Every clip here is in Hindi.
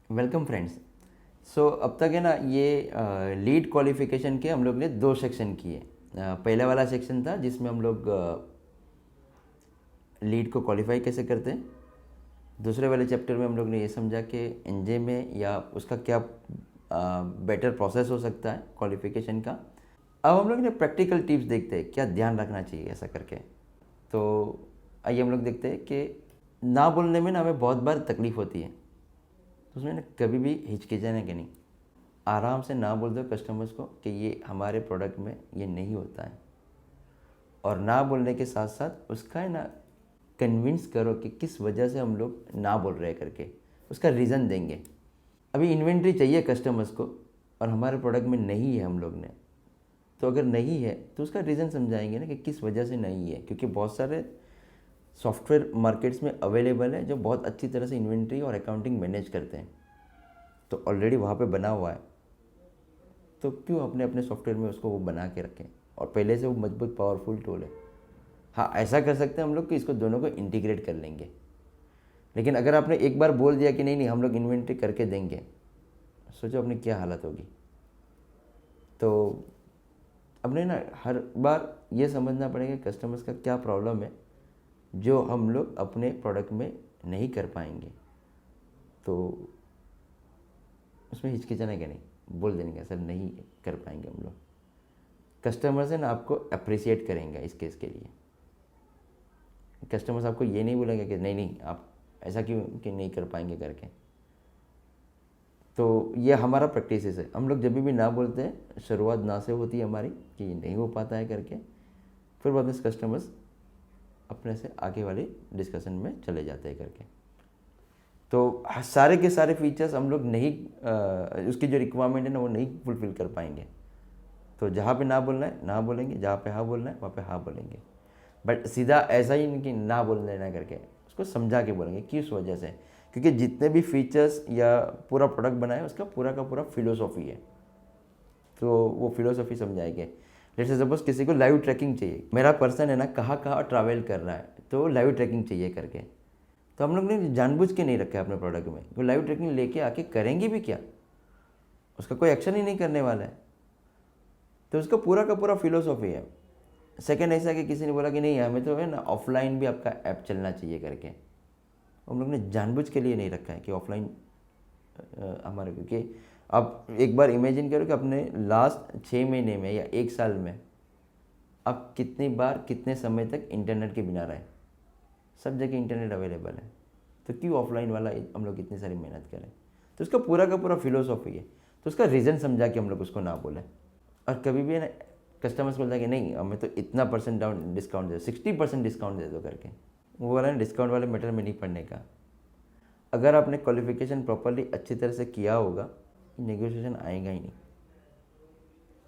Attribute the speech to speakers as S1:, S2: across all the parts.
S1: Welcome friends. अब तक है ना ये लीड क्वालिफिकेशन के हम लोग ने दो सेक्शन किए। पहला वाला सेक्शन था जिसमें हम लोग लीड को क्वालिफाई कैसे करते हैं। दूसरे वाले चैप्टर में हम लोग ने ये समझा कि एनजे में या उसका क्या बेटर प्रोसेस हो सकता है क्वालिफिकेशन का। अब हम लोग ने प्रैक्टिकल टिप्स देखते हैं क्या ध्यान रखना चाहिए ऐसा करके। तो आइए हम लोग देखते हैं कि ना बोलने में ना हमें बहुत बार तकलीफ़ होती है, तो उसमें ना कभी भी हिचकिचाने के नहीं, आराम से ना बोल दो कस्टमर्स को कि ये हमारे प्रोडक्ट में ये नहीं होता है। और ना बोलने के साथ साथ उसका है ना कन्विंस करो कि किस वजह से हम लोग ना बोल रहे हैं करके, उसका रीज़न देंगे। अभी इन्वेंट्री चाहिए कस्टमर्स को और हमारे प्रोडक्ट में नहीं है हम लोग ने, तो अगर नहीं है तो उसका रीज़न समझाएंगे ना कि किस वजह से नहीं है। क्योंकि बहुत सारे सॉफ्टवेयर मार्केट्स में अवेलेबल है जो बहुत अच्छी तरह से इन्वेंट्री और अकाउंटिंग मैनेज करते हैं, तो ऑलरेडी वहाँ पे बना हुआ है, तो क्यों अपने अपने सॉफ्टवेयर में उसको वो बना के रखें। और पहले से वो मजबूत पावरफुल टूल है। हाँ, ऐसा कर सकते हैं हम लोग कि इसको दोनों को इंटीग्रेट कर लेंगे। लेकिन अगर आपने एक बार बोल दिया कि नहीं नहीं हम लोग इन्वेंट्री करके देंगे, सोचो अपनी क्या हालत होगी। तो अपने ना हर बार ये समझना पड़ेगा कस्टमर्स का क्या प्रॉब्लम है जो हम लोग अपने प्रोडक्ट में नहीं कर पाएंगे। तो उसमें हिचकिचाना क्या नहीं, बोल देने का सर नहीं कर पाएंगे हम लोग। कस्टमर्स है ना आपको अप्रिसिएट करेंगे इस केस के लिए। कस्टमर्स आपको ये नहीं बोलेंगे कि नहीं नहीं आप ऐसा क्यों कि नहीं कर पाएंगे करके। तो ये हमारा प्रैक्टिस है। हम लोग जब भी ना बोलते हैं शुरुआत ना से होती है हमारी कि ये नहीं हो पाता है करके, फिर बाद में कस्टमर्स अपने से आगे वाली डिस्कशन में चले जाते हैं करके। तो सारे के सारे फीचर्स हम लोग नहीं उसकी जो रिक्वायरमेंट है ना वो नहीं फुलफ़िल कर पाएंगे। तो जहाँ पे ना बोलना है ना बोलेंगे, जहाँ पे हाँ बोलना है वहाँ पे हाँ बोलेंगे। बट सीधा ऐसा ही नहीं कि ना बोल देना करके, उसको समझा के बोलेंगे किस वजह से। क्योंकि जितने भी फीचर्स या पूरा प्रोडक्ट बनाए उसका पूरा का पूरा फिलोसॉफी है, तो वो फिलोसॉफी समझाएंगे। जैसे सपोज किसी को लाइव ट्रैकिंग चाहिए, मेरा पर्सन है ना कहाँ कहाँ ट्रैवल कर रहा है तो लाइव ट्रैकिंग चाहिए करके, तो हम लोग ने जानबूझ के नहीं रखा है अपने प्रोडक्ट में। वो लाइव ट्रैकिंग लेके आके करेंगे भी क्या, उसका कोई एक्शन ही नहीं करने वाला है। तो उसका पूरा का पूरा फिलोसॉफी है। सेकंड ऐसा कि किसी ने बोला कि नहीं हमें तो है ना ऑफलाइन भी आपका ऐप चलना चाहिए करके, हम लोग ने जानबूझ के लिए नहीं रखा है कि ऑफलाइन हमारे। क्योंकि आप एक बार इमेजिन करो कि अपने लास्ट 6 महीने में या 1 साल में आप कितनी बार कितने समय तक इंटरनेट के बिना रहे। सब जगह इंटरनेट अवेलेबल है, तो क्यों ऑफलाइन वाला हम लोग इतनी सारी मेहनत करें। तो उसका पूरा का पूरा फिलोसॉफी है, तो उसका रीज़न समझा के हम लोग उसको ना बोलें। और कभी भी ना कस्टमर्स बोलता है कि नहीं हमें तो इतना % डाउन डिस्काउंट दे दो, 60% डिस्काउंट दे दो करके, वो वाला ना डिस्काउंट वाले मैटर में नहीं पड़ने का। अगर आपने क्वालिफिकेशन प्रॉपरली अच्छी तरह से किया होगा, नेगोशिएशन आएगा ही नहीं।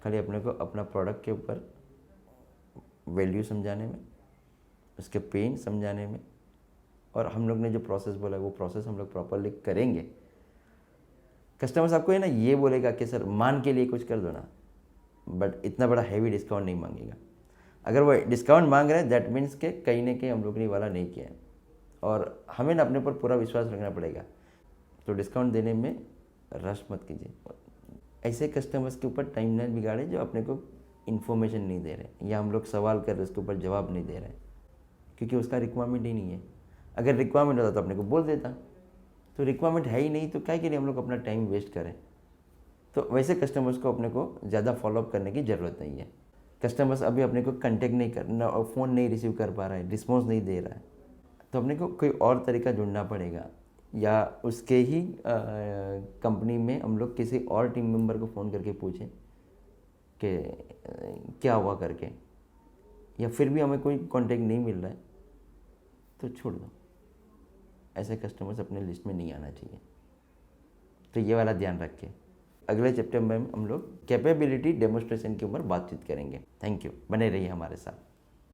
S1: खाली अपने को अपना प्रोडक्ट के ऊपर वैल्यू समझाने में, उसके पेन समझाने में, और हम लोग ने जो प्रोसेस बोला वो प्रोसेस हम लोग प्रॉपरली करेंगे। कस्टमर्स आपको है ना ये बोलेगा कि सर मान के लिए कुछ कर दो ना, बट इतना बड़ा हैवी डिस्काउंट नहीं मांगेगा। अगर वो डिस्काउंट मांग रहे हैं दैट मीन्स के कहीं ना कहीं हम लोग ने वाला नहीं किया है, और हमें ना अपने ऊपर पूरा विश्वास रखना पड़ेगा। तो डिस्काउंट देने में रश मत कीजिए। ऐसे कस्टमर्स के ऊपर टाइम ना बिगाड़े जो अपने को इन्फॉर्मेशन नहीं दे रहे, या हम लोग सवाल कर रहे उसके ऊपर जवाब नहीं दे रहे, क्योंकि उसका रिक्वायरमेंट ही नहीं है। अगर रिक्वायरमेंट होता तो अपने को बोल देता, तो रिक्वायरमेंट है ही नहीं, तो क्या के लिए हम लोग अपना टाइम वेस्ट करें। तो वैसे कस्टमर्स को अपने को ज़्यादा फॉलोअप करने की ज़रूरत नहीं है। कस्टमर्स अभी अपने को कंटेक्ट नहीं करना और फ़ोन नहीं रिसीव कर पा रहा है, रिस्पॉन्स नहीं दे रहा है, तो अपने को कोई और तरीका ढूंढना पड़ेगा। या उसके ही कंपनी में हम लोग किसी और टीम मेंबर को फ़ोन करके पूछें कि क्या हुआ करके। या फिर भी हमें कोई कांटेक्ट नहीं मिल रहा है तो छोड़ दो, ऐसे कस्टमर्स अपने लिस्ट में नहीं आना चाहिए। तो ये वाला ध्यान रखें। अगले चैप्टर में हम लोग कैपेबिलिटी डेमोस्ट्रेशन के ऊपर बातचीत करेंगे। थैंक यू, बने रहिए हमारे साथ।